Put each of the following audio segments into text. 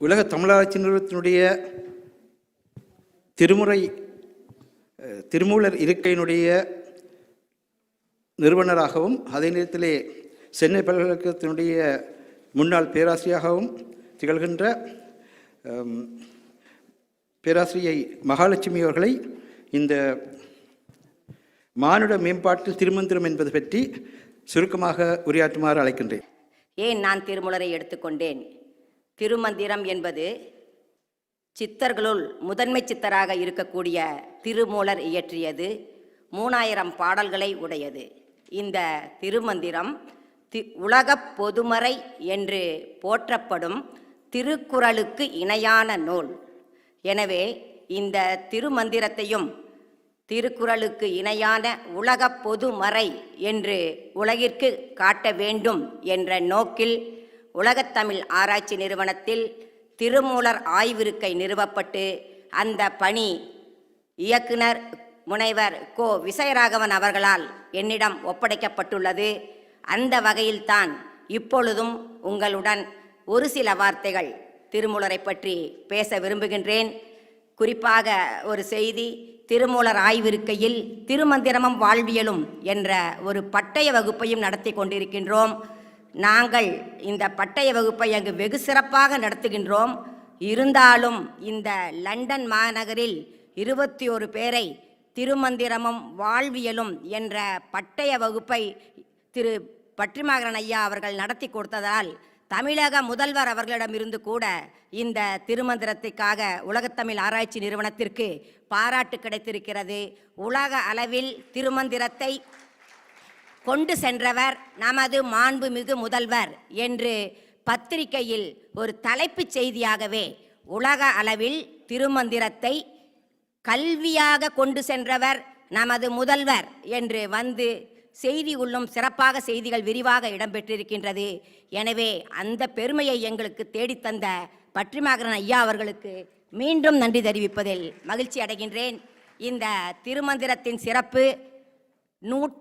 உலக தமிழாராய்ச்சி நிறுவனத்தினுடைய திருமூலர் இருக்கையினுடைய நிறுவனராகவும் அதே நேரத்திலே சென்னை பல்கலைக்கழகத்தினுடைய முன்னாள் பேராசிரியராகவும் திகழ்கின்ற பேராசிரியை மகாலட்சுமி அவர்களை இந்த மானுட மேம்பாட்டில் திருமந்திரம் என்பது பற்றி சுருக்கமாக உரையாற்றுமாறு அழைக்கின்றேன். ஏன் நான் திருமூலரை எடுத்துக்கொண்டேன்? திருமந்திரம் என்பது சித்தர்களுள் முதன்மை சித்தராக இருக்கக்கூடிய திருமூலர் இயற்றியது. 3000 பாடல்களை உடையது. இந்த திருமந்திரம் உலகப் பொதுமறை என்று போற்றப்படும் திருக்குறளுக்கு இணையான நூல். எனவே இந்த திருமந்திரத்தையும் திருக்குறளுக்கு இணையான உலகப் பொதுமறை என்று உலகிற்கு காட்ட வேண்டும் என்ற நோக்கில் உலகத்தமிழ் ஆராய்ச்சி நிறுவனத்தில் திருமூலர் ஆய்விருக்கை நிறுவப்பட்டு அந்த பணி இயக்குனர் முனைவர் கோ விசயராகவன் அவர்களால் என்னிடம் ஒப்படைக்கப்பட்டுள்ளது. அந்த வகையில்தான் இப்பொழுதும் உங்களுடன் ஒரு சில வார்த்தைகள் திருமூலரை பற்றி பேச விரும்புகின்றேன். குறிப்பாக ஒரு செய்தி, திருமூலர் ஆய்விருக்கையில் திருமந்திரமும் வாழ்வியலும் என்ற ஒரு பட்டய வகுப்பையும் நடத்தி கொண்டிருக்கின்றோம். நாங்கள் இந்த பட்டய வகுப்பை அங்கு வெகு சிறப்பாக நடத்துகின்றோம். இருந்தாலும் இந்த லண்டன் மாநகரில் 21 பேரை திருமந்திரமும் வாழ்வியலும் என்ற பட்டய வகுப்பை திரு பற்றிமாகரன் ஐயா அவர்கள் நடத்தி கொடுத்ததால் தமிழக முதல்வர் அவர்களிடமிருந்து கூட இந்த திருமந்திரத்திற்காக உலகத்தமிழ் ஆராய்ச்சி நிறுவனத்திற்கு பாராட்டு கிடைத்திருக்கிறது. உலக அளவில் திருமந்திரத்தை கொண்டு சென்றவர் நமது மாண்புமிகு முதல்வர் என்று பத்திரிகையில் ஒரு தலைப்புச் செய்தியாகவே உலக அளவில் திருமந்திரத்தை கல்வியாக கொண்டு சென்றவர் நமது முதல்வர் என்று வந்து செய்தி உள்ளும் சிறப்பாக செய்திகள் விரிவாக இடம்பெற்றிருக்கின்றது. எனவே அந்த பெருமையை எங்களுக்கு தேடித்தந்த பற்றிமாகரன் ஐயா அவர்களுக்கு மீண்டும் நன்றி தெரிவிப்பதில் மகிழ்ச்சி அடைகின்றேன். இந்த திருமந்திரத்தின் சிறப்பு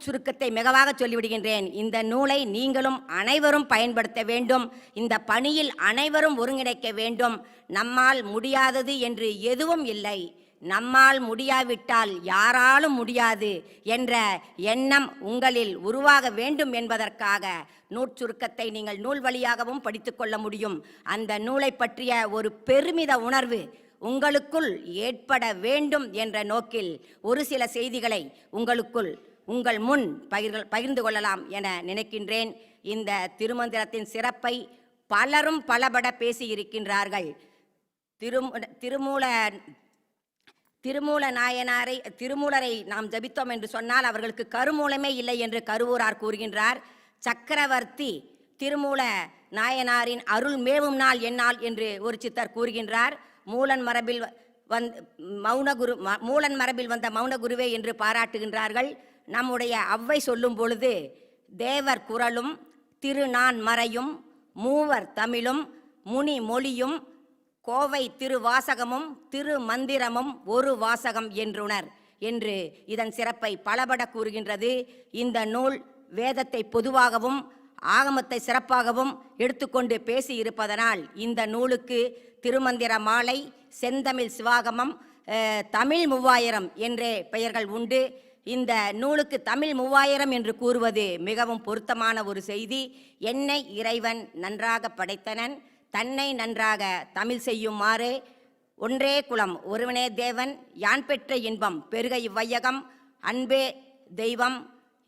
சுருக்கத்தை மிகவாக சொல்லிவிடுகின்றேன். இந்த நூலை நீங்களும் அனைவரும் பயன்படுத்த வேண்டும். இந்த பணியில் அனைவரும் ஒருங்கிணைக்க வேண்டும். நம்மால் முடியாதது என்று எதுவும் இல்லை. நம்மால் முடியாவிட்டால் யாராலும் முடியாது என்ற எண்ணம் உங்களில் உருவாக வேண்டும் என்பதற்காக நூற்சுருக்கத்தை நீங்கள் நூல் வழியாகவும் படித்துக்கொள்ள முடியும். அந்த நூலை பற்றிய ஒரு பெருமித உணர்வு உங்களுக்குள் ஏற்பட வேண்டும் என்ற நோக்கில் ஒரு சில செய்திகளை உங்கள் முன் பகிர்ந்து கொள்ளலாம் என நினைக்கின்றேன். இந்த திருமந்திரத்தின் சிறப்பை பலரும் பலபட பேசியிருக்கின்றார்கள். திருமூலரை நாம் ஜபித்தோம் என்று சொன்னால் அவர்களுக்கு கருமூலமே இல்லை என்று கருவூரார் கூறுகின்றார். சக்கரவர்த்தி திருமூல நாயனாரின் அருள் மேவும் நாள் எந்நாள் என்று ஒரு சித்தர் கூறுகின்றார். மூலன் மரபில் வந்த மௌனகுருவே என்று பாராட்டுகின்றார்கள். நம்முடைய அவ்வை சொல்லும் பொழுது தேவர் குரலும் திருநான் மறையும் மூவர் தமிழும் முனி மொழியும் கோவை திருவாசகமும் திருமந்திரமும் ஒரு வாசகம் என்றுணர் என்று இதன் சிறப்பை பலபட கூறுகின்றது. இந்த நூல் வேதத்தை பொதுவாகவும் ஆகமத்தை சிறப்பாகவும் எடுத்துக்கொண்டு பேசி இருப்பதனால் இந்த நூலுக்கு திருமந்திர மாலை, செந்தமிழ் சிவாகமம், தமிழ் 3000 என்றே பெயர்கள் உண்டு. இந்த நூலுக்கு தமிழ் 3000 என்று கூறுவது மிகவும் பொருத்தமான ஒரு செய்தி. என்னை இறைவன் நன்றாக படைத்தனன், தன்னை நன்றாக தமிழ் செய்யுமாறு ஒன்றே குலம் ஒருவனே தேவன், யான் பெற்ற இன்பம் பெருக இவ்வையகம், அன்பே தெய்வம்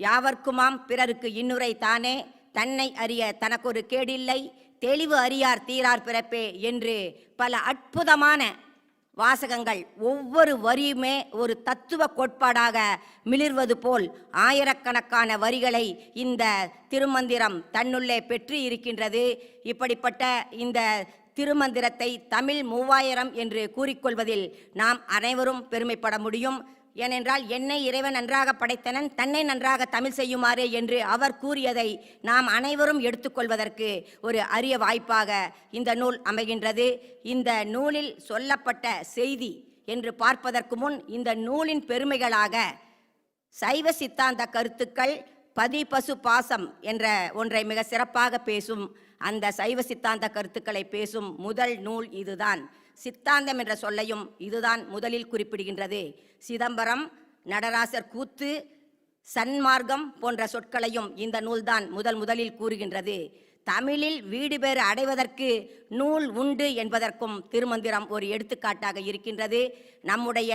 யாவர்க்குமாம் பிறருக்கு இன்னுரை தானே, தன்னை அறிய தனக்கொரு கேடில்லை, தெளிவு அறியார் தீரார் பிறப்பே என்று பல அற்புதமான வாசகங்கள் ஒவ்வொரு வரியுமே ஒரு தத்துவ கோட்பாடாக மிளிர்வது போல் ஆயிரக்கணக்கான வரிகளை இந்த திருமந்திரம் தன்னுள்ளே பெற்று இருக்கின்றது. இப்படிப்பட்ட இந்த திருமந்திரத்தை தமிழ் 3000 என்று கூறிக்கொள்வதில் நாம் அனைவரும் பெருமைப்பட முடியும். ஏனென்றால் என்னை இறைவன் நன்றாக படைத்தனன், தன்னை நன்றாக தமிழ் செய்யுமாறு என்று அவர் கூறியதை நாம் அனைவரும் எடுத்துக்கொள்வதற்கு ஒரு அரிய வாய்ப்பாக இந்த நூல் அமைகின்றது. இந்த நூலில் சொல்லப்பட்ட செய்தி என்று பார்ப்பதற்கு முன் இந்த நூலின் பெருமைகளாக சைவ சித்தாந்த கருத்துக்கள் பதி பசு பாசம் என்ற ஒன்றை மிக சிறப்பாக பேசும். அந்த சைவ சித்தாந்த கருத்துக்களை பேசும் முதல் நூல் இதுதான். சித்தாந்தம் என்ற சொல்லையும் இதுதான் முதலில் குறிப்பிடுகின்றது. சிதம்பரம், நடராசர் கூத்து, சன்மார்க்கம் போன்ற சொற்களையும் இந்த நூல்தான் முதலில் கூறுகின்றது. தமிழில் வீடு பேறு அடைவதற்கு நூல் உண்டு என்பதற்கும் திருமந்திரம் ஒரு எடுத்துக்காட்டாக இருக்கின்றது. நம்முடைய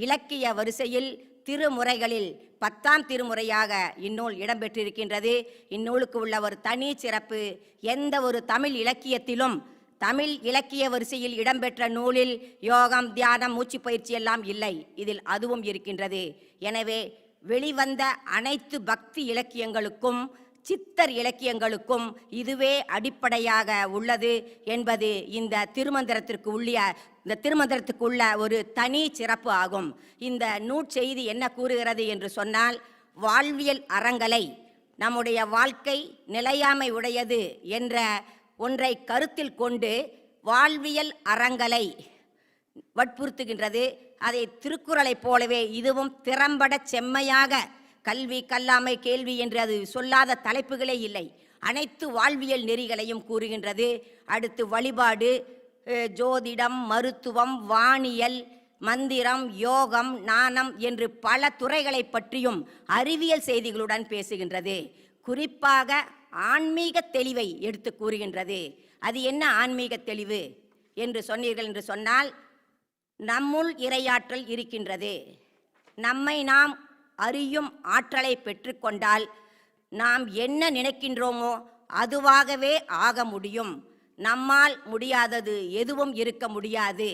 இலக்கிய வரிசையில் திருமுறைகளில் 10ஆம் திருமுறையாக இந்நூல் இடம்பெற்றிருக்கின்றது. இந்நூலுக்கு உள்ள ஒரு தனி சிறப்பு, எந்த ஒரு தமிழ் இலக்கியத்திலும் தமிழ் இலக்கிய வரிசையில் இடம்பெற்ற நூலில் யோகம், தியானம், மூச்சு பயிற்சி எல்லாம் இல்லை. இதில் அதுவும் இருக்கின்றது. எனவே வெளிவந்த அனைத்து பக்தி இலக்கியங்களுக்கும் சித்தர் இலக்கியங்களுக்கும் இதுவே அடிப்படையாக உள்ளது என்பது இந்த திருமந்திரத்திற்கு உள்ள ஒரு தனி சிறப்பு ஆகும். இந்த நூற்செய்தி என்ன கூறுகிறது என்று சொன்னால், வாழ்வியல் அறங்களை நம்முடைய வாழ்க்கை நிலையாமை உடையது என்ற ஒன்றை கருத்தில் கொண்டு வாழ்வியல் அறங்களை வற்புறுத்துகின்றது. அதை திருக்குறளைப் போலவே இதுவும் திறம்பட செம்மையாக கல்வி, கல்லாமை, கேள்வி என்று அது சொல்லாத தலைப்புகளே இல்லை. அனைத்து வாழ்வியல் நெறிகளையும் கூறுகின்றது. அடுத்து வழிபாடு, ஜோதிடம், மருத்துவம், வானியல், மந்திரம், யோகம், நாணம் என்று பல துறைகளை பற்றியும் அறிவியல் செய்திகளுடன் பேசுகின்றது. குறிப்பாக ஆன்மீக தெளிவை எடுத்து கூறுகின்றது. அது என்ன ஆன்மீக தெளிவு என்று சொன்னீர்கள் என்று சொன்னால், நம்முள் இறையாற்றல் இருக்கின்றது. நம்மை நாம் அறியும் ஆற்றலை பெற்றுக்கொண்டால் நாம் என்ன நினைக்கின்றோமோ அதுவாகவே ஆக முடியும். நம்மால் முடியாதது எதுவும் இருக்க முடியாது.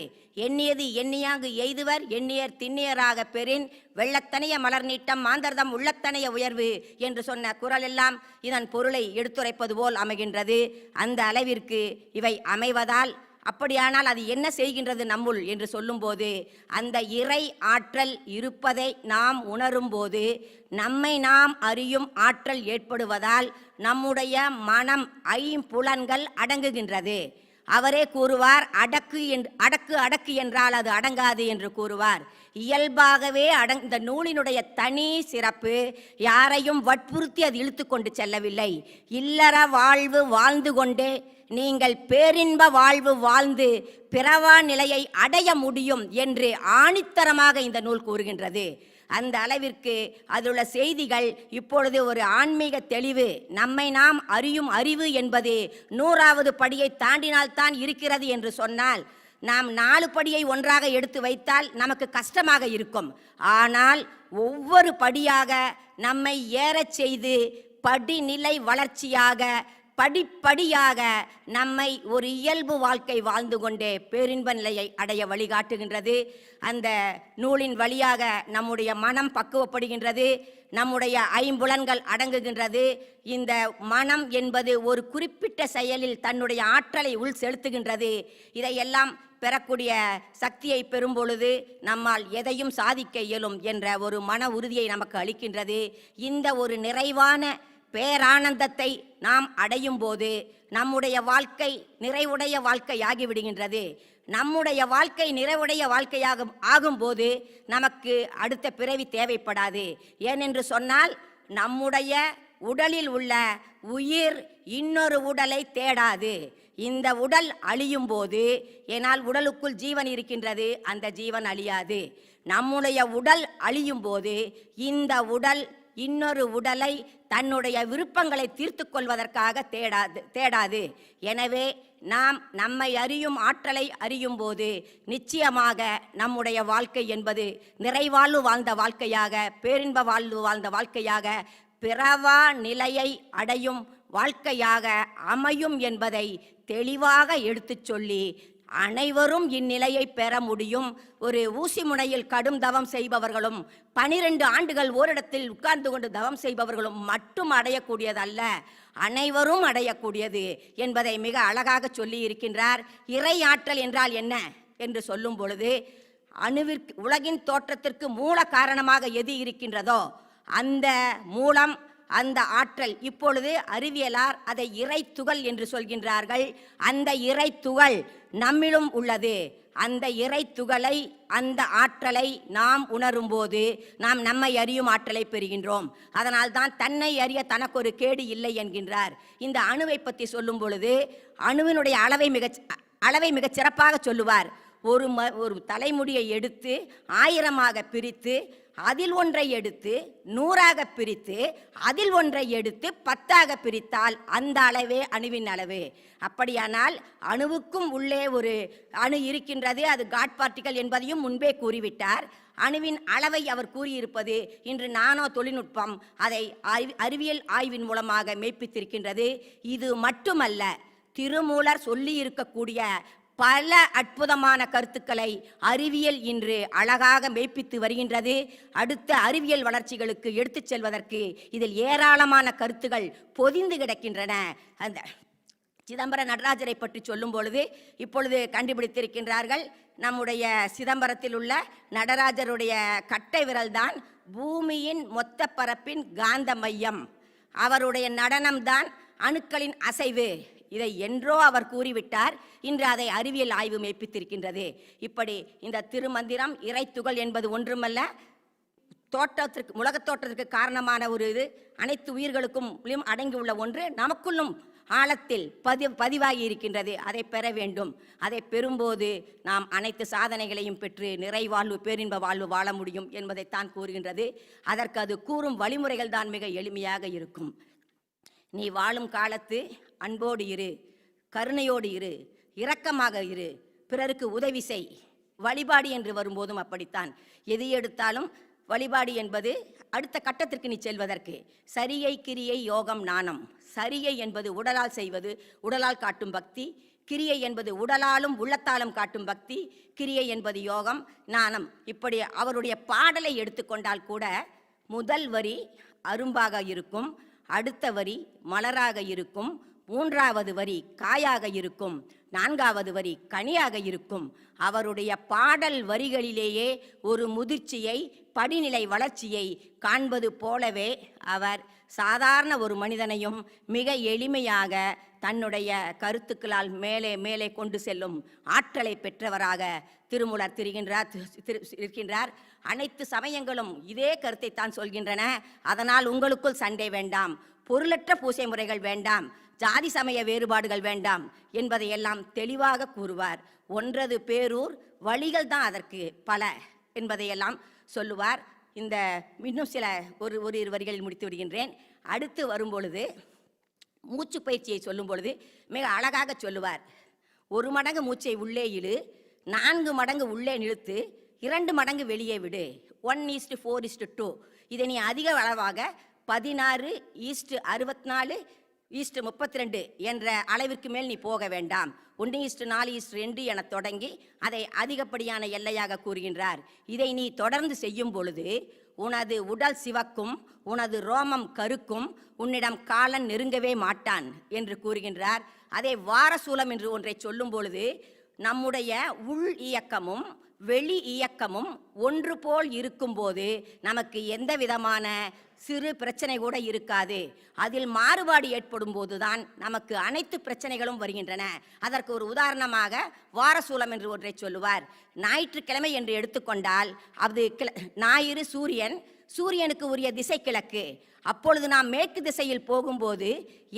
எண்ணியது எண்ணியாங்கு எய்துவர், எண்ணியர் திண்ணியராக பெறின், வெள்ளத்தனைய மலர் நீட்டம் மாந்தர்தம் உள்ளத்தனைய உயர்வு என்று சொன்ன குறள் எல்லாம் இதன் பொருளை எடுத்துரைப்பது போல் அமைகின்றது. அந்த அளவிற்கு இவை அமைவதால், அப்படியானால் அது என்ன செய்கின்றது நம்முள் என்று சொல்லும்போது, அந்த இறை ஆற்றல் இருப்பதை நாம் உணரும்போது நம்மை நாம் அறியும் ஆற்றல் ஏற்படுவதால் நம்முடைய மனம், ஐம்புலன்கள் அடங்குகின்றது. அவரே கூறுவார், அடக்கு என்றால் அது அடங்காது என்று கூறுவார். இயல்பாகவே இந்த நூலினுடைய தனி சிறப்பு, யாரையும் வற்புறுத்தி அது இழுத்து கொண்டு செல்லவில்லை. இல்லற வாழ்வு வாழ்ந்து கொண்டே நீங்கள் பேரின்ப வாழ்வு வாழ்ந்து பிறவா நிலையை அடைய முடியும் என்று ஆணித்தரமாக இந்த நூல் கூறுகின்றது. அந்த அளவிற்கு அதிலுள்ள செய்திகள் இப்பொழுது ஒரு ஆன்மீக தெளிவு, நம்மை நாம் அறியும் அறிவு என்பது 100வது படியை தாண்டினால்தான் இருக்கிறது என்று சொன்னால், நாம் 4 படியை ஒன்றாக எடுத்து வைத்தால் நமக்கு கஷ்டமாக இருக்கும். ஆனால் ஒவ்வொரு படியாக நம்மை ஏறச் செய்து படிநிலை வளர்ச்சியாக படிப்படியாக நம்மை ஒரு இயல்பு வாழ்க்கை வாழ்ந்து கொண்டே பேரின்ப நிலையை அடைய வழிகாட்டுகின்றது. அந்த நூலின் வழியாக நம்முடைய மனம் பக்குவப்படுகின்றது, நம்முடைய ஐம்புலன்கள் அடங்குகின்றது. இந்த மனம் என்பது ஒரு குறிப்பிட்ட செயலில் தன்னுடைய ஆற்றலை உள் செலுத்துகின்றது. இதையெல்லாம் பெறக்கூடிய சக்தியை பெறும் பொழுது நம்மால் எதையும் சாதிக்க இயலும் என்ற ஒரு மன உறுதியை நமக்கு அளிக்கின்றது. இந்த ஒரு நிறைவான பேரானந்தத்தை நாம் அடையும் போது நம்முடைய வாழ்க்கை நிறைவுடைய வாழ்க்கையாகிவிடுகின்றது. நம்முடைய வாழ்க்கை நிறைவுடைய வாழ்க்கையாக ஆகும்போது நமக்கு அடுத்த பிறவி தேவைப்படாது. ஏனென்று சொன்னால், நம்முடைய உடலில் உள்ள உயிர் இன்னொரு உடலை தேடாது. இந்த உடல் அழியும் போது, ஏனால் உடலுக்குள் ஜீவன் இருக்கின்றது, அந்த ஜீவன் அழியாது. நம்முடைய உடல் அழியும் போது இந்த உடல் இன்னொரு உடலை தன்னுடைய விருப்பங்களை தீர்த்து கொள்வதற்காக தேடாது. எனவே நாம் நம்மை அறியும் ஆற்றலை அறியும் போது நிச்சயமாக நம்முடைய வாழ்க்கை என்பது நிறைவாழ்வு வாழ்ந்த வாழ்க்கையாக, பேரின்ப வாழ்வு வாழ்ந்த வாழ்க்கையாக, பிறவா நிலையை அடையும் வாழ்க்கையாக அமையும் என்பதை தெளிவாக எடுத்துச் சொல்லி, அனைவரும் இந்நிலையை பெற முடியும். ஒரு ஊசி முனையில் கடும் தவம் செய்பவர்களும் 12 ஆண்டுகள் ஓரிடத்தில் உட்கார்ந்து கொண்டு தவம் செய்பவர்களும் மட்டும் அடையக்கூடியதல்ல, அனைவரும் அடையக்கூடியது என்பதை மிக அழகாக சொல்லி இருக்கின்றார். இறை ஆற்றல் என்றால் என்ன என்று சொல்லும் பொழுது, அணுவிற்கு உலகின் தோற்றத்திற்கு மூல காரணமாக எது இருக்கின்றதோ அந்த மூலம், அந்த ஆற்றல், இப்பொழுது அறிவியலார் அதை இறை துகள் என்று சொல்கின்றார்கள். அந்த இறை துகள் நம்மிலும் உள்ளது. அந்த இறை துகளை, அந்த ஆற்றலை நாம் உணரும்போது நாம் நம்மை அறியும் ஆற்றலை பெறுகின்றோம். அதனால்தான் தன்னை அறிய தனக்கு ஒரு கேடு இல்லை என்கின்றார். இந்த அணுவை பற்றி சொல்லும் பொழுது அணுவினுடைய அளவை மிகச் சிறப்பாக சொல்லுவார். ஒரு தலைமுடியை எடுத்து 1000ஆக பிரித்து, அதில் ஒன்றை எடுத்து 100ஆக பிரித்து, அதில் ஒன்றை எடுத்து 10ஆக பிரித்தால் அந்த அளவே அணுவின் அளவு. அப்படியானால் அணுவுக்கும் உள்ளே ஒரு அணு இருக்கின்றது, அது காட் பார்ட்டிகல் என்பதையும் முன்பே கூறிவிட்டார். அணுவின் அளவை அவர் கூறியிருப்பது இன்று நானோ தொழில்நுட்பம் அதை அறிவியல் ஆய்வின் மூலமாக மெய்ப்பித்திருக்கின்றது. இது மட்டுமல்ல, திருமூலர் சொல்லி இருக்கக்கூடிய பல அற்புதமான கருத்துக்களை அறிவியல் இன்று அழகாக மெய்ப்பித்து வருகின்றது. அடுத்த அறிவியல் வளர்ச்சிகளுக்கு எடுத்துச் செல்வதற்கு இதில் ஏராளமான கருத்துகள் பொதிந்து கிடக்கின்றன. அந்த சிதம்பர நடராஜரை பற்றி சொல்லும் பொழுது இப்பொழுது கண்டுபிடித்திருக்கின்றார்கள், நம்முடைய சிதம்பரத்தில் உள்ள நடராஜருடைய கட்டை விரல்தான் பூமியின் மொத்த பரப்பின் காந்த மையம். அவருடைய நடனம்தான் அணுக்களின் அசைவு. இதை என்றோ அவர் கூறிவிட்டார். இன்று அதை அறிவியல் ஆய்வு மெய்ப்பித்திருக்கின்றது. இப்படி இந்த திருமந்திரம் இறைத்துகள் என்பது ஒன்றுமல்ல, உலகத் தோற்றத்திற்கு காரணமான ஒரு இது, அனைத்து உயிர்களுக்கும் அடங்கியுள்ள ஒன்று, நமக்குள்ளும் ஆழத்தில் பதிவாகி இருக்கின்றது. அதை பெற வேண்டும். அதை பெறும்போது நாம் அனைத்து சாதனைகளையும் பெற்று நிறைவாழ்வு, பேரின்ப வாழ்வு வாழ முடியும் என்பதைத்தான் கூறுகின்றது. அதற்கு அது கூறும் வழிமுறைகள் தான் மிக எளிமையாக இருக்கும். நீ வாழும் காலத்து அன்போடு இரு, கருணையோடு இரு, இரக்கமாக இரு, பிறருக்கு உதவி செய். வழிபாடு என்று வரும்போதும் அப்படித்தான். எது எடுத்தாலும் வழிபாடு என்பது அடுத்த கட்டத்திற்கு நீ செல்வதற்கு. சரியை, கிரியை, யோகம், நாணம். சரியை என்பது உடலால் செய்வது, உடலால் காட்டும் பக்தி. கிரியை என்பது உடலாலும் உள்ளத்தாலும் காட்டும் பக்தி. கிரியை என்பது யோகம், நாணம். இப்படி அவருடைய பாடலை எடுத்துக்கொண்டால் கூட முதல் வரி அரும்பாக இருக்கும், அடுத்த வரி மலராக இருக்கும், 3வது வரி காயாக இருக்கும், 4வது வரி கனியாக இருக்கும். அவருடைய பாடல் வரிகளிலேயே ஒரு முதிர்ச்சியை, படிநிலை வளர்ச்சியை காண்பது போலவே அவர் சாதாரண ஒரு மனிதனையும் மிக எளிமையாக தன்னுடைய கருத்துக்களால் மேலே மேலே கொண்டு செல்லும் ஆற்றலை பெற்றவராக திருமூலர் இருக்கின்றார். அனைத்து சமயங்களும் இதே கருத்தை தான் சொல்கின்றன. அதனால் உங்களுக்குள் சண்டை வேண்டாம், பொருளற்ற பூசை முறைகள் வேண்டாம், ஜாதி சமய வேறுபாடுகள் வேண்டாம் என்பதையெல்லாம் தெளிவாக கூறுவார். ஒன்றது பேரூர், வழிகள் தான் அதற்கு பல என்பதையெல்லாம் சொல்லுவார். இந்த இன்னும் சில ஒரு இரு வரிகளில் முடித்து விடுகின்றேன். அடுத்து வரும்பொழுது மூச்சு பயிற்சியை சொல்லும் பொழுது மிக அழகாக சொல்லுவார். 1 மடங்கு மூச்சை உள்ளே இழு, 4 மடங்கு உள்ளே நிறுத்து, 2 மடங்கு வெளியே விடு. 1:4:2. இதை நீ அதிக அளவாக 16:64:32 என்ற அளவிற்கு மேல் நீ போக வேண்டாம். 1:4:2 என தொடங்கி அதை அதிகப்படியான எல்லையாக கூறுகின்றார். இதை நீ தொடர்ந்து செய்யும் பொழுது உனது உடல் சிவக்கும், உனது ரோமம் கருக்கும், உன்னிடம் காலன் நெருங்கவே மாட்டான் என்று கூறுகின்றார். அதே வாரசூலம் என்று ஒன்றை சொல்லும் பொழுது நம்முடைய உள் இயக்கமும் வெளி இயக்கமும் ஒன்று போல் இருக்கும்போது நமக்கு எந்த விதமான சிறு பிரச்சனை கூட இருக்காது. அதில் மாறுபாடு ஏற்படும் போதுதான் நமக்கு அனைத்து பிரச்சனைகளும் வருகின்றன. அதற்கு ஒரு உதாரணமாக வாரசூலம் என்று ஒன்றை சொல்லுவார். ஞாயிற்றுக்கிழமை என்று எடுத்துக்கொண்டால் அது ஞாயிறு சூரியனுக்கு உரிய திசை கிழக்கு. அப்பொழுது நாம் மேற்கு திசையில் போகும்போது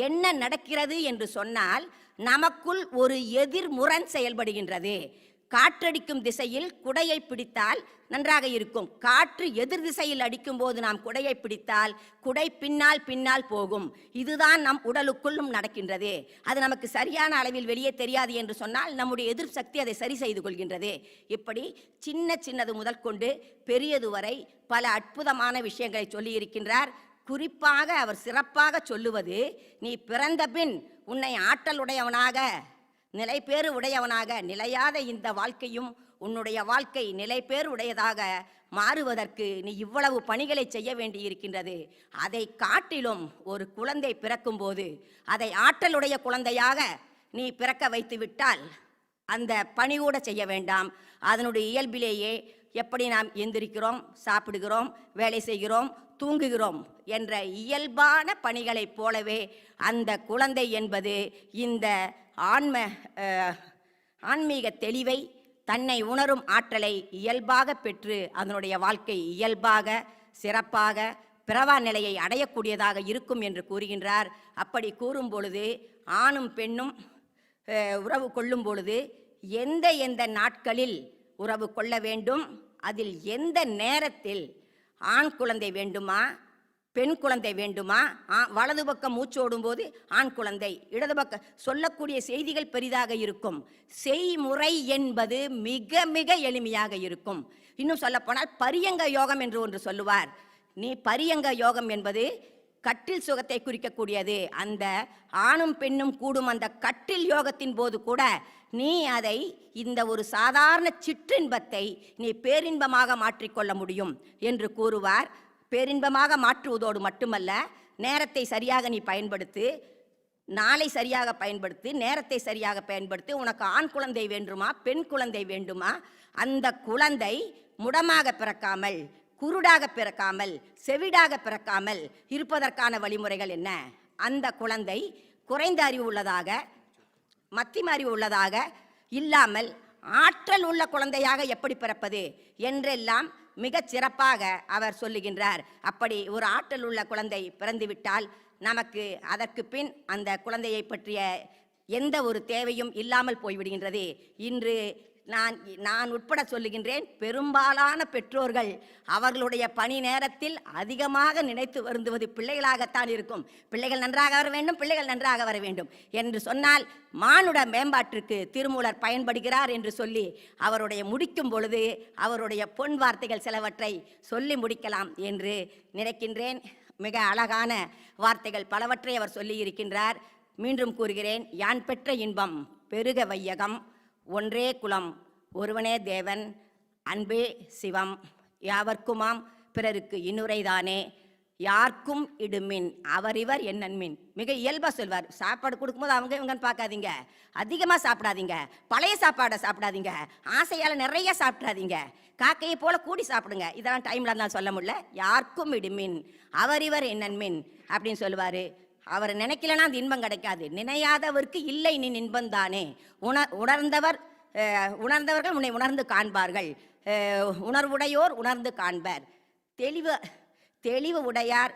என்ன நடக்கிறது என்று சொன்னால் நமக்குள் ஒரு எதிர்முரண் செயல்படுகின்றது. காற்றடிக்கும் திசையில் குடையை பிடித்தால் நன்றாக இருக்கும். காற்று எதிர் திசையில் அடிக்கும் போது நாம் குடையை பிடித்தால் குடை பின்னால் போகும். இதுதான் நம் உடலுக்குள்ளும் நடக்கின்றது. அது நமக்கு சரியான அளவில் வெளியே தெரியாது என்று சொன்னால் நம்முடைய எதிர்ப்பு சக்தி அதை சரி செய்து கொள்கின்றது. இப்படி சின்னது முதல் கொண்டு பெரியது வரை பல அற்புதமான விஷயங்களை சொல்லி இருக்கின்றார். குறிப்பாக அவர் சிறப்பாக சொல்லுவது, நீ பிறந்த பின் உன்னை ஆற்றலுடையவனாக, நிலைபேறு உடையவனாக, நிலையாத இந்த வாழ்க்கையும் உன்னுடைய வாழ்க்கை நிலைபேறு உடையதாக மாறுவதற்கு நீ இவ்வளவு பணிகளை செய்ய வேண்டியிருக்கின்றது. அதை காட்டிலும் ஒரு குழந்தை பிறக்கும் போது அதை ஆற்றலுடைய குழந்தையாக நீ பிறக்க வைத்து விட்டால் அந்த பணி கூட செய்ய வேண்டாம். அதனுடைய இயல்பிலேயே எப்படி நாம் எந்திரிக்கிறோம், சாப்பிடுகிறோம், வேலை செய்கிறோம், தூங்குகிறோம் என்ற இயல்பான பணிகளைப் போலவே அந்த குழந்தை என்பது இந்த ஆன்மீக தெளிவை, தன்னை உணரும் ஆற்றலை இயல்பாக பெற்று அதனுடைய வாழ்க்கை இயல்பாக சிறப்பாக பிறவா நிலையை அடையக்கூடியதாக இருக்கும் என்று கூறுகின்றார். அப்படி கூறும் பொழுது ஆணும் பெண்ணும் உறவு கொள்ளும் பொழுது எந்த நாட்களில் உறவு கொள்ள வேண்டும், அதில் எந்த நேரத்தில் ஆண் குழந்தை வேண்டுமா பெண் குழந்தை வேண்டுமா, வலது பக்கம் மூச்சோடும் போது ஆண் குழந்தை, இடது பக்கம் சொல்லக்கூடிய செய்திகள் பெரிதாக இருக்கும். செய்முறை என்பது மிக மிக எளிமையாக இருக்கும். இன்னும் சொல்லப்போனால் பரியங்க யோகம் என்று ஒன்று சொல்லுவார். பரியங்க யோகம் என்பது கட்டில் சுகத்தை குறிக்கக்கூடியது. அந்த ஆணும் பெண்ணும் கூடும் அந்த கட்டில் யோகத்தின் போது கூட நீ அதை இந்த ஒரு சாதாரண சிற்றின்பத்தை நீ பேரின்பமாக மாற்றிக்கொள்ள முடியும் என்று கூறுவார். பேரின்பமாக மாற்றுவதோடு மட்டுமல்ல, நேரத்தை சரியாக நீ பயன்படுத்து, நாளை சரியாக பயன்படுத்து, நேரத்தை சரியாக பயன்படுத்து. உனக்கு ஆண் குழந்தை வேண்டுமா பெண் குழந்தை வேண்டுமா, அந்த குழந்தை முடமாக பிறக்காமல், குருடாக பிறக்காமல், செவிடாக பிறக்காமல் இருப்பதற்கான வழிமுறைகள் என்ன? அந்த குழந்தை குறைந்த அறிவு உள்ளதாக, மத்திம அறிவு உள்ளதாக இல்லாமல் ஆற்றல் உள்ள குழந்தையாக எப்படி பிறப்பது என்றெல்லாம் மிகச் சிறப்பாக அவர் சொல்லுகின்றார். அப்படி ஒரு ஆற்றல் உள்ள குழந்தை பிறந்துவிட்டால் நமக்கு அதற்கு பின் அந்த குழந்தையை பற்றிய எந்த ஒரு தேவையும் இல்லாமல் போய்விடுகின்றது. இன்று நான் உட்பட சொல்லுகின்றேன், பெரும்பாலான பெற்றோர்கள் அவர்களுடைய பணி நேரத்தில் அதிகமாக நினைத்து வருந்துவது பிள்ளைகளாகத்தான் இருக்கும். பிள்ளைகள் நன்றாக வர வேண்டும், பிள்ளைகள் நன்றாக வர வேண்டும் என்று சொன்னால் மானுட மேம்பாட்டிற்கு திருமூலர் பயன்படுகிறார் என்று சொல்லி அவருடைய முடிக்கும் பொழுது அவருடைய பொன் வார்த்தைகள் சிலவற்றை சொல்லி முடிக்கலாம் என்று நினைக்கின்றேன். மிக அழகான வார்த்தைகள் பலவற்றை அவர் சொல்லி இருக்கின்றார். மீண்டும் கூறுகிறேன், யான் பெற்ற இன்பம் பெருக வையகம், ஒன்றே குலம் ஒருவனே தேவன், அன்பே சிவம், யாவர்க்குமாம் பிறருக்கு இன்னுரைதானே, யாருக்கும் இடுமின் அவரிவர் என்னன்மின். மிக இயல்பாக சொல்வார். சாப்பாடு கொடுக்கும்போது அவங்க இவங்கன்னு பார்க்காதீங்க, அதிகமாக சாப்பிடாதீங்க, பழைய சாப்பாடை சாப்பிடாதீங்க, ஆசையால் நிறைய சாப்பிடாதீங்க, காக்கையை போல கூடி சாப்பிடுங்க. இதெல்லாம் டைமில் இருந்தாலும் சொல்ல முடியல. யாருக்கும் இடுமின் அவரிவர் என்னன்மின் அப்படின்னு சொல்லுவார். அவர் நினைக்கலன்னா அந்த இன்பம் கிடைக்காது. நினையாதவருக்கு இல்லை நீ இன்பம் தானே. உணர்ந்தவர்கள் உன்னை உணர்ந்து காண்பார்கள், உணர்வுடையோர் உணர்ந்து காண்பர். தெளிவு உடையார்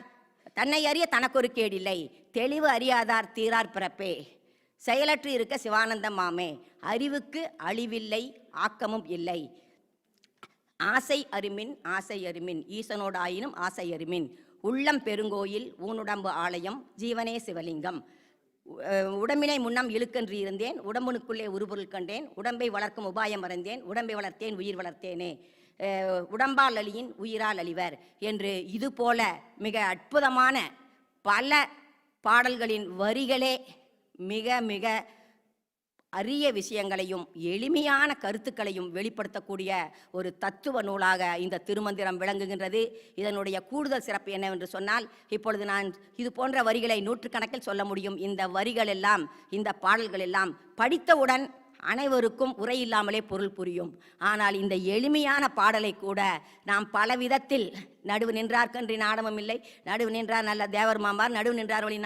தன்னை அறிய தனக்கொரு கேடில்லை, தெளிவு அறியாதார் தீரார் பிறப்பே, செயலற்று இருக்க சிவானந்தம் மாமே, அறிவுக்கு அழிவில்லை ஆக்கமும் இல்லை, ஆசை அருமின் ஈசனோடு ஆயினும் ஆசை அருமின், உள்ளம் பெருங்கோயில் ஊனுடம்பு ஆலயம் ஜீவனே சிவலிங்கம், உடம்பினை முன்னம் இழுக்கன்று இருந்தேன் உடம்புனுக்குள்ளே உருபொருள் கண்டேன், உடம்பை வளர்க்கும் உபாயம் மறந்தேன் உடம்பை வளர்த்தேன் உயிர் வளர்த்தேனே, உடம்பால் அழியின் உயிரால் அழிவர் என்று இது போல மிக அற்புதமான பல பாடல்களின் வரிகளே மிக மிக அரிய விஷயங்களையும் எளிமையான கருத்துக்களையும் வெளிப்படுத்தக்கூடிய ஒரு தத்துவ நூலாக இந்த திருமந்திரம் விளங்குகின்றது. இதனுடைய கூடுதல் சிறப்பு என்னவென்று சொன்னால், இப்பொழுது நான் இது போன்ற வரிகளை நூற்றுக்கணக்கில் சொல்ல முடியும். இந்த வரிகள் எல்லாம், இந்த பாடல்கள் எல்லாம் படித்தவுடன் அனைவருக்கும் உரையில்லாமலே பொருள் புரியும். ஆனால் இந்த எளிமையான பாடலை கூட நாம் பல விதத்தில், நடுவு நின்றார்கன்றி நாணமும் இல்லை, நடுவு நின்றார் நல்ல தேவர் மாம்பார், நடுவு நின்றார் வழி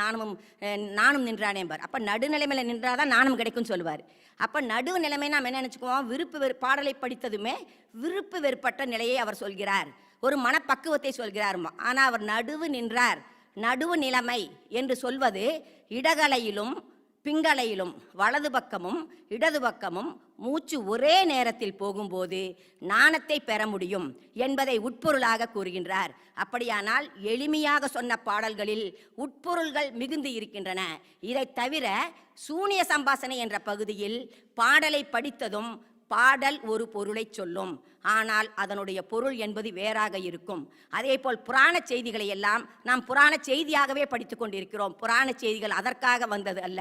நானும் நின்றானேம்பார். அப்போ நடுநிலைமையில் நின்றால் தான் நாணம் கிடைக்கும்னு சொல்லுவார். அப்போ நடுவு நிலைமை நாம் என்ன நினச்சிக்குவோம், பாடலை படித்ததுமே விருப்பு வெறுப்பற்ற நிலையை அவர் சொல்கிறார், ஒரு மனப்பக்குவத்தை சொல்கிறார். ஆனால் அவர் நடுவு நின்றார், நடுவு நிலைமை என்று சொல்வது இடகலையிலும் பிங்களையிலும் வலது பக்கமும் இடது பக்கமும் மூச்சு ஒரே நேரத்தில் போகும்போது ஞானத்தை பெற முடியும் என்பதை உட்பொருளாக கூறுகின்றார். அப்படியானால் எளிமையாக சொன்ன பாடல்களில் உட்பொருள்கள் மிகுந்து இருக்கின்றன. இதை தவிர சூனிய சம்பாசனை என்ற பகுதியில் பாடலை படித்ததும் பாடல் ஒரு பொருளை சொல்லும், ஆனால் அதனுடைய பொருள் என்பது வேறாக இருக்கும். அதே போல் புராண செய்திகளை எல்லாம் நாம் புராண செய்தியாகவே படித்து கொண்டிருக்கிறோம். புராண செய்திகள் அதற்காக வந்தது அல்ல,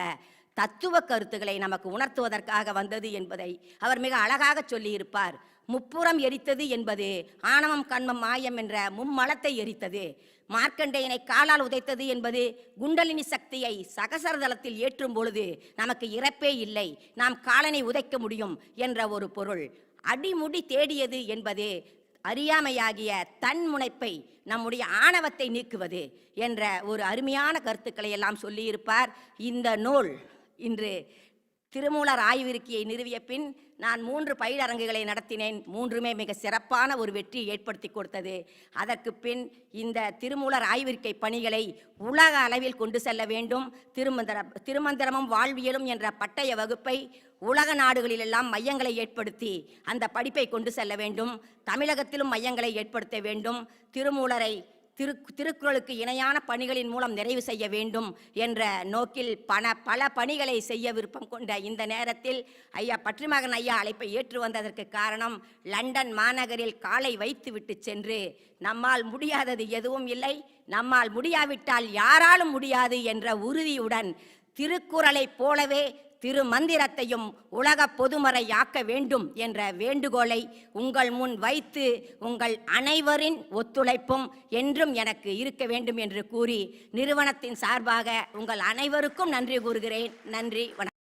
தத்துவ கருத்துக்களை நமக்கு உணர்த்துவதற்காக வந்தது என்பதை அவர் மிக அழகாக சொல்லியிருப்பார். முப்புறம் எரித்தது என்பது ஆணவம் கண்மம் மாயம் என்ற மும்மலத்தை எரித்தது. மார்க்கண்டேயனை காலால் உதைத்தது என்பது குண்டலினி சக்தியை சகசரதளத்தில் ஏற்றும் பொழுது நமக்கு இறப்பே இல்லை, நாம் காலனை உதைக்க முடியும் என்ற ஒரு பொருள். அடிமுடி தேடியது என்பது அறியாமையாகிய தன் முனைப்பை, நம்முடைய ஆணவத்தை நீக்குவது என்ற ஒரு அருமையான கருத்துக்களை எல்லாம் சொல்லியிருப்பார். இந்த நூல் இன்று திருமூலர் ஆய்விருக்கியை நிறுவிய பின் நான் 3 பயிலரங்குகளை நடத்தினேன். 3மே மிக சிறப்பான ஒரு வெற்றியை ஏற்படுத்தி கொடுத்தது. அதற்கு பின் இந்த திருமூலர் ஆய்விருக்கை பணிகளை உலக அளவில் கொண்டு செல்ல வேண்டும். திருமந்திரமும் வாழ்வியலும் என்ற பட்டய வகுப்பை உலக நாடுகளிலெல்லாம் மையங்களை ஏற்படுத்தி அந்த படிப்பை கொண்டு செல்ல வேண்டும். தமிழகத்திலும் மையங்களை ஏற்படுத்த வேண்டும். திருமூலரை திருக்குறளுக்கு இணையான பணிகளின் மூலம் நிறைவு செய்ய வேண்டும் என்ற நோக்கில் பல பணிகளை செய்ய விருப்பம் கொண்ட இந்த நேரத்தில் ஐயா பற்றிமகன் ஐயா அழைப்பை ஏற்று வந்ததற்கு காரணம், லண்டன் மாநகரில் காலை வைத்து விட்டு சென்று நம்மால் முடியாதது எதுவும் இல்லை, நம்மால் முடியாவிட்டால் யாராலும் முடியாது என்ற உறுதியுடன் திருக்குறளைப் போலவே திருமந்திரத்தையும் உலக பொதுமறையாக்க வேண்டும் என்ற வேண்டுகோளை உங்கள் முன் வைத்து உங்கள் அனைவரின் ஒத்துழைப்பும் என்றும் எனக்கு இருக்க வேண்டும் என்று கூறி நிறுவனத்தின் சார்பாக உங்கள் அனைவருக்கும் நன்றி கூறுகிறேன். நன்றி, வணக்கம்.